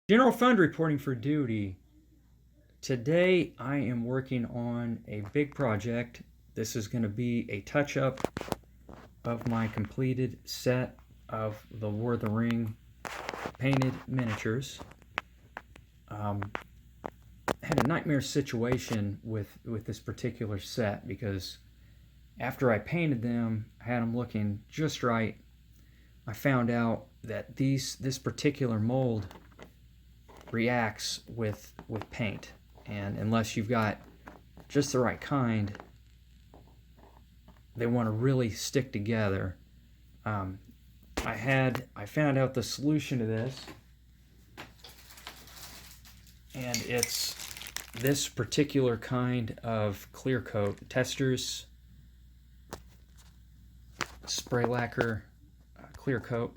General Fund reporting for duty. Today I am working on a big project. This is going to be a touch-up of my completed set of the War of the Ring painted miniatures. I had a nightmare situation with this particular set because after I painted them, I had them looking just right. I found out that this particular mold reacts with paint, and unless you've got just the right kind, they want to really stick together. I found out the solution to this, and it's this particular kind of clear coat. Testers spray lacquer clear coat.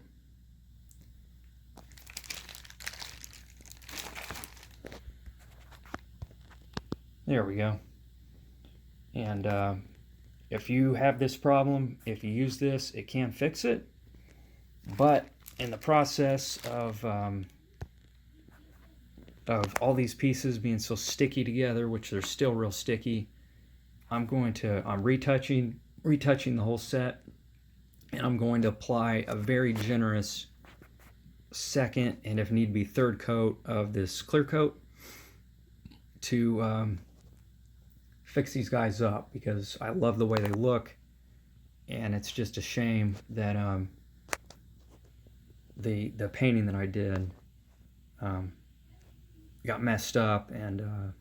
There we go. And if you have this problem, if you use this, it can fix it. But in the process of all these pieces being so sticky together, which they're still real sticky, I'm retouching the whole set, and I'm going to apply a very generous second and, if need be, third coat of this clear coat to fix these guys up, because I love the way they look, and it's just a shame that the painting that I did got messed up, and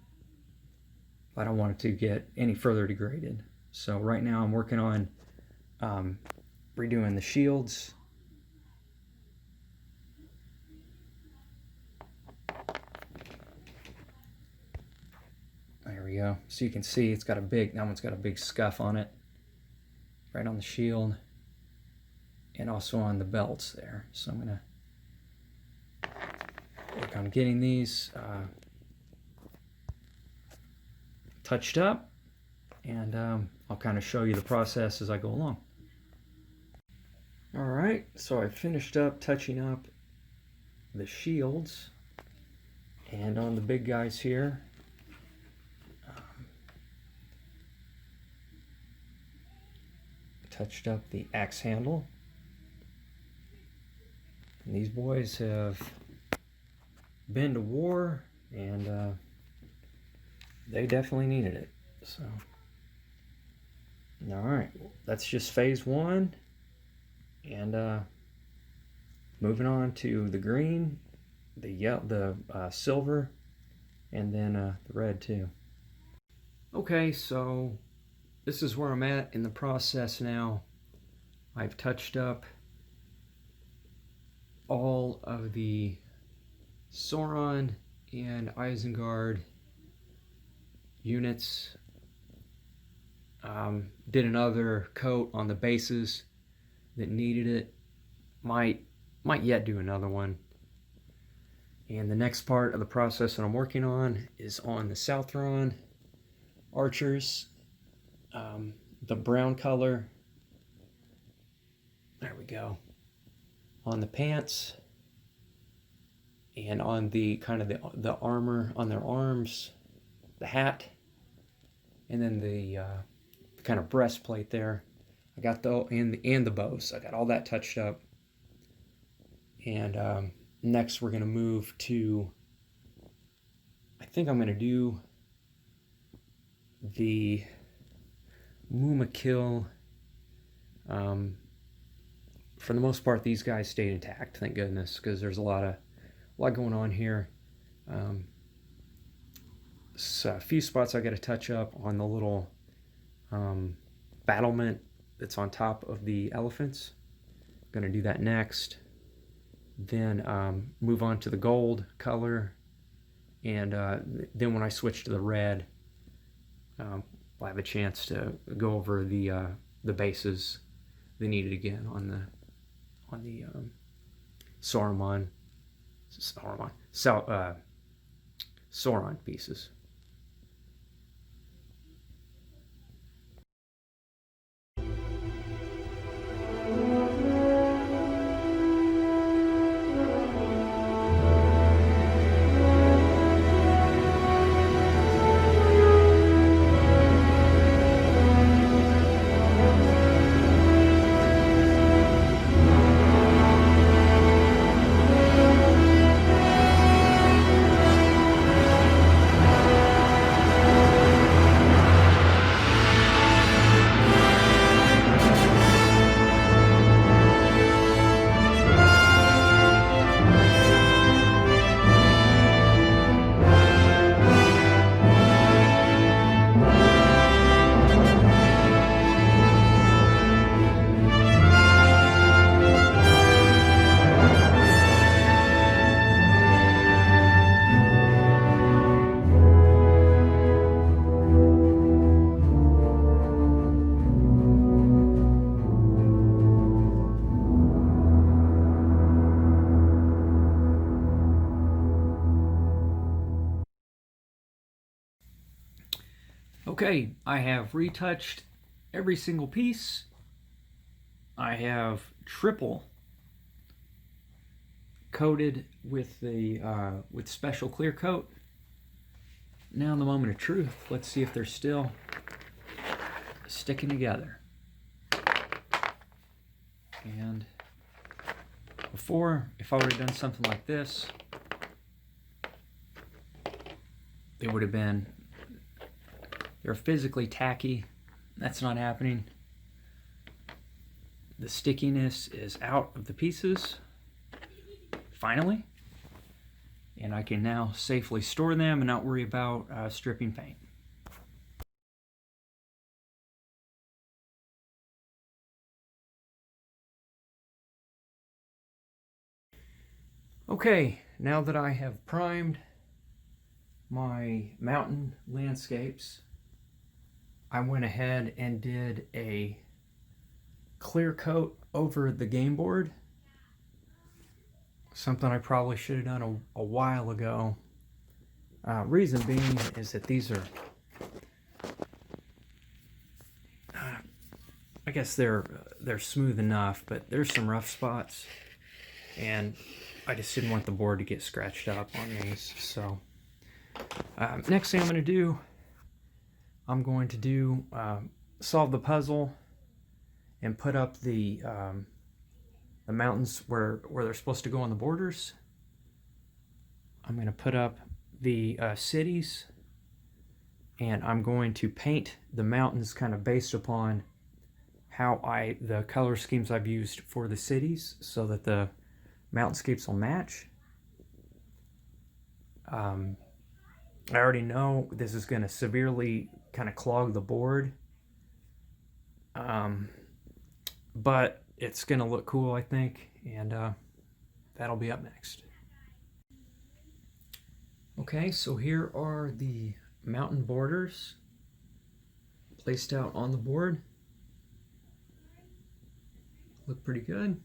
I don't want it to get any further degraded. So right now I'm working on redoing the shields. There we go. So you can see that one's got a big scuff on it, right on the shield, and also on the belts there. So I'm gonna work on getting these touched up, and I'll kind of show you the process as I go along. Alright, so I finished up touching up the shields, and on the big guys here, touched up the axe handle. And these boys have been to war, and they definitely needed it. So, alright, that's just phase one. And moving on to the green, the silver, and then the red too. Okay, so this is where I'm at in the process now. I've touched up all of the Sauron and Isengard units. Did another coat on the bases that needed it. Might yet do another one. And the next part of the process that I'm working on is on the Southron archers. The brown color. There we go. On the pants, and on the kind of the armor on their arms, the hat, and then the kind of breastplate there. I got and the bows. I got all that touched up. And next we're gonna move to, I think I'm gonna do the Mumakil. For the most part, these guys stayed intact, thank goodness, because there's a lot going on here. So a few spots I got to touch up on the little battlement that's on top of the elephants. I'm gonna do that next. Then move on to the gold color, and then when I switch to the red, I'll have a chance to go over the bases they needed again on the Sauron pieces. Okay, I have retouched every single piece. I have triple coated with the with special clear coat. Now in the moment of truth, let's see if they're still sticking together. And before, if I would have done something like this, it would have been, they're physically tacky. That's not happening. The stickiness is out of the pieces, finally. And I can now safely store them and not worry about stripping paint. Okay, now that I have primed my mountain landscapes, I went ahead and did a clear coat over the game board. Something I probably should have done a while ago. Reason being is that these are, I guess they're smooth enough, but there's some rough spots, and I just didn't want the board to get scratched up on these. So next thing I'm going to do, solve the puzzle and put up the mountains where they're supposed to go on the borders. I'm going to put up the cities, and I'm going to paint the mountains kind of based upon how the color schemes I've used for the cities, so that the mountainscapes will match. I already know this is going to severely kind of clog the board, but it's going to look cool, I think, and that'll be up next. Okay, so here are the mountain borders placed out on the board. Look pretty good.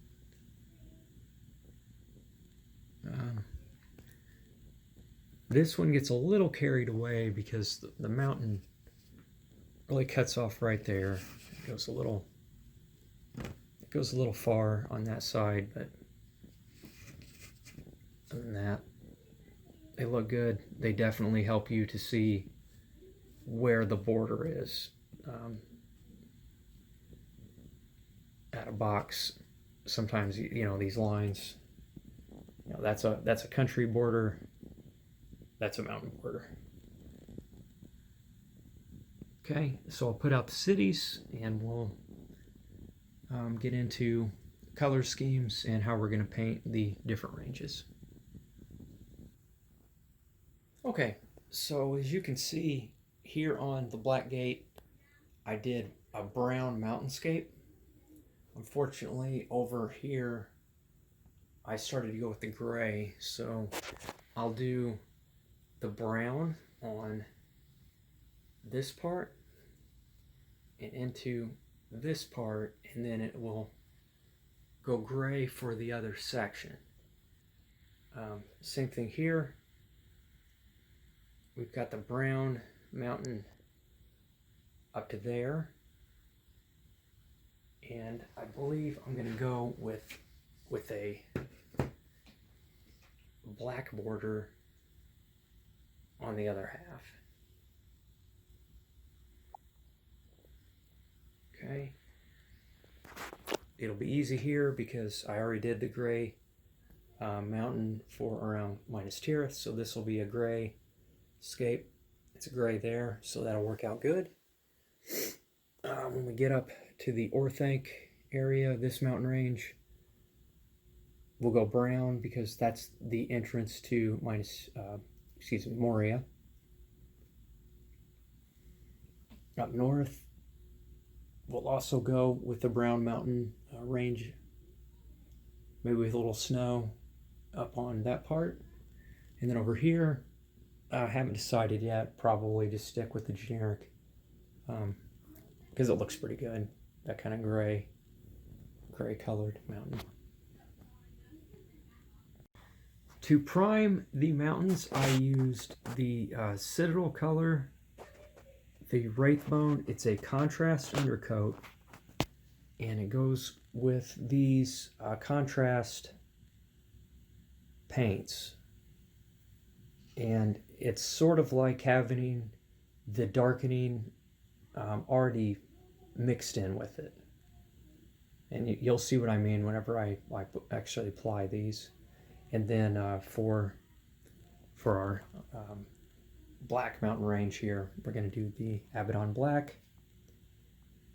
This one gets a little carried away because the mountain really cuts off right there. It goes a little far on that side, but other than that, they look good. They definitely help you to see where the border is. At a box, sometimes these lines, that's a country border, that's a mountain border. Okay, so I'll put out the cities, and we'll get into color schemes and how we're going to paint the different ranges. Okay, so as you can see here on the black gate, I did a brown mountainscape. Unfortunately, over here, I started to go with the gray, so I'll do the brown on this part and into this part, and then it will go gray for the other section. Same thing here. We've got the brown mountain up to there, and I believe I'm going to go with a black border on the other half. Okay, it'll be easy here because I already did the gray mountain for around minus Tirith, so this will be a gray scape. It's a gray there, so that'll work out good. When we get up to the Orthanc area, this mountain range, we'll go brown because that's the entrance to Moria. Up north, we'll also go with the brown mountain range, maybe with a little snow up on that part. And then over here, I haven't decided yet, probably just stick with the generic because it looks pretty good, that kind of gray colored mountain. To prime the mountains, I used the Citadel color, the Wraithbone. It's a contrast undercoat, and it goes with these contrast paints. And it's sort of like having the darkening already mixed in with it. And you'll see what I mean whenever I actually apply these. And then for our black mountain range here, we're going to do the Abaddon Black.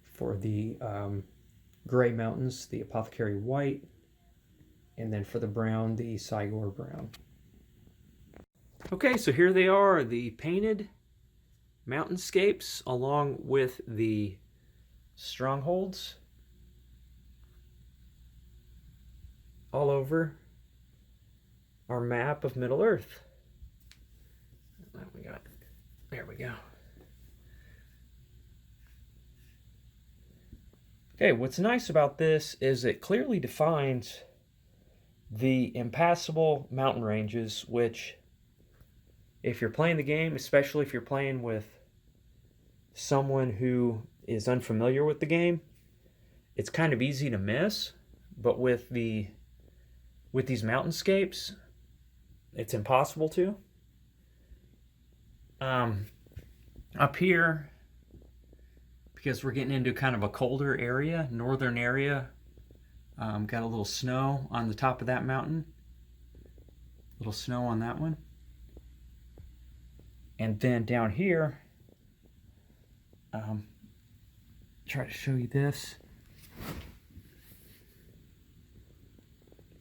For the gray mountains, the Apothecary White. And then for the brown, the Sigor Brown. Okay, so here they are, the painted mountainscapes along with the strongholds all over our map of Middle Earth. There we go. Okay, what's nice about this is it clearly defines the impassable mountain ranges, which, if you're playing the game, especially if you're playing with someone who is unfamiliar with the game, it's kind of easy to miss. But with these mountainscapes, it's impossible to. Up here, because we're getting into kind of a colder area, northern area, got a little snow on the top of that mountain. Little snow on that one. And then down here, try to show you this.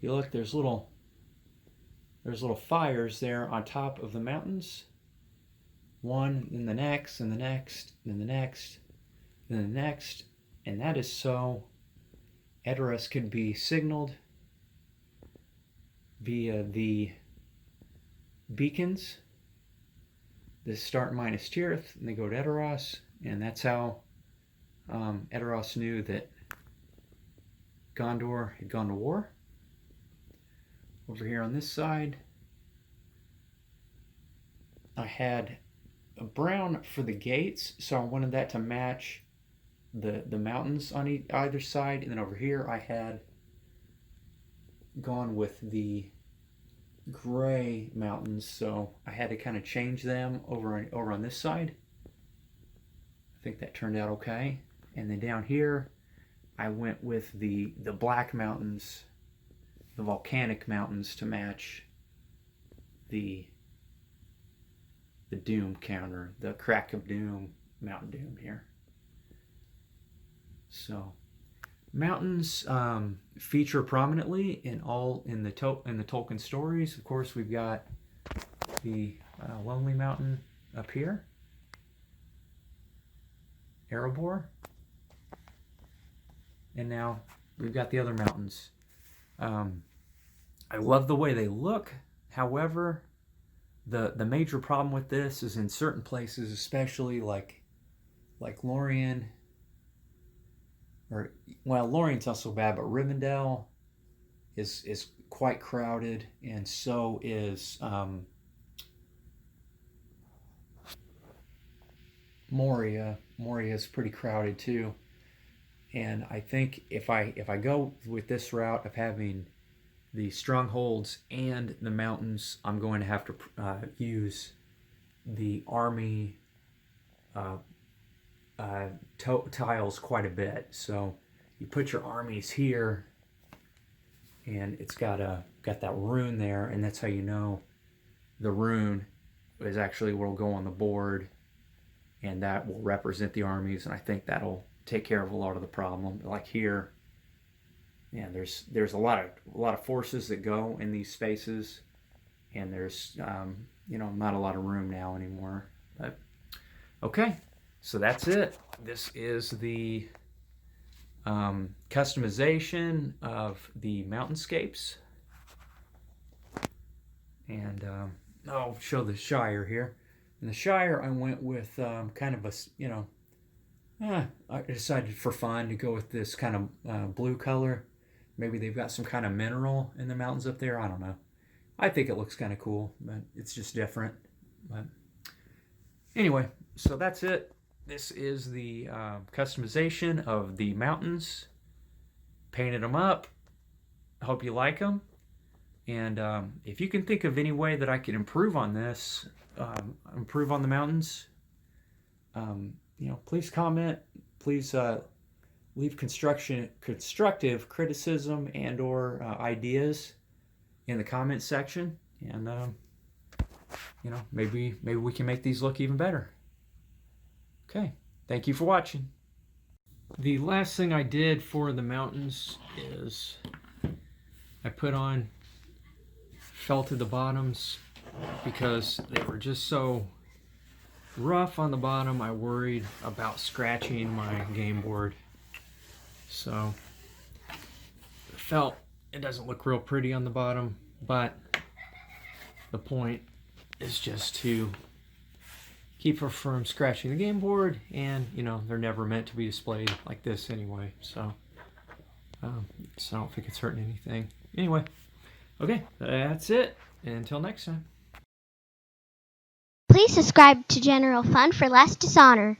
You look, there's little fires there on top of the mountains. One, then the next, and the next, and the next, and the next. And that is so Edoras can be signaled via the beacons. They start minus Tirith, and they go to Edoras, and that's how Edoras knew that Gondor had gone to war. Over here on this side, I had a brown for the gates, so I wanted that to match the mountains on either side. And then over here, I had gone with the gray mountains, so I had to kind of change them over on this side. I think that turned out okay. And then down here, I went with the black mountains, the volcanic mountains, to match the Doom counter, the Crack of Doom, Mountain Doom here. So mountains feature prominently in the Tolkien stories. Of course, we've got the Lonely Mountain up here, Erebor, and now we've got the other mountains. I love the way they look. However, the major problem with this is in certain places, especially like Lorien, Lorien's not so bad, but Rivendell is quite crowded, and so is Moria. Moria is pretty crowded too. And I think if I go with this route of having the strongholds and the mountains, I'm going to have to use the army tiles quite a bit. So you put your armies here, and it's got that rune there, and that's how you know the rune is actually what will go on the board, and that will represent the armies. And I think that'll take care of a lot of the problem. Like here, yeah, there's a lot of forces that go in these spaces, and there's not a lot of room now anymore. But okay, so that's it. This is the customization of the mountainscapes, and I'll show the Shire here. In the Shire, I went with kind of I decided for fun to go with this kind of blue color. Maybe they've got some kind of mineral in the mountains up there. I don't know. I think it looks kind of cool, but it's just different. But anyway, so that's it. this is the customization of the mountains. Painted them up. Hope you like them. And if you can think of any way that I can improve on this, improve on the mountains, please comment. Please leave constructive criticism and/or ideas in the comment section, and maybe we can make these look even better. Okay, thank you for watching. The last thing I did for the mountains is I put on felted the bottoms because they were just so rough on the bottom. I worried about scratching my game board. So the felt, it doesn't look real pretty on the bottom, but the point is just to keep her from scratching the game board, and they're never meant to be displayed like this anyway, so I don't think it's hurting anything. Anyway, okay, that's it. Until next time. Please subscribe to General Fund for less dishonor.